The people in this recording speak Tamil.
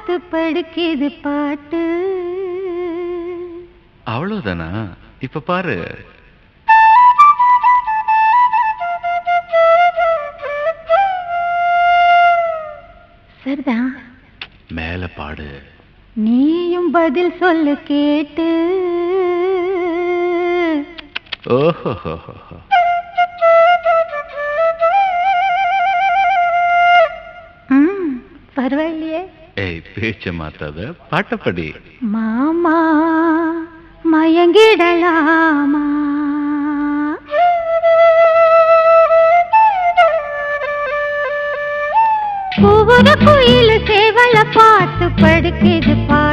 பார்த்து படுக்கிது பாட்டு. அவ்வளவுதானா? இப்ப பாரு. சரிதான். மேல பாடு. நீயும் பதில் சொல்லு கேட்டு. ஓஹோ. பரவாயில்லையே. ஏய், பேச்ச மாத்தாத, பாட்டப்படி. மாமா மயங்கிடலாமா? ஒவ்வொரு கோயிலு சேவல பார்த்து படுக்குது பா.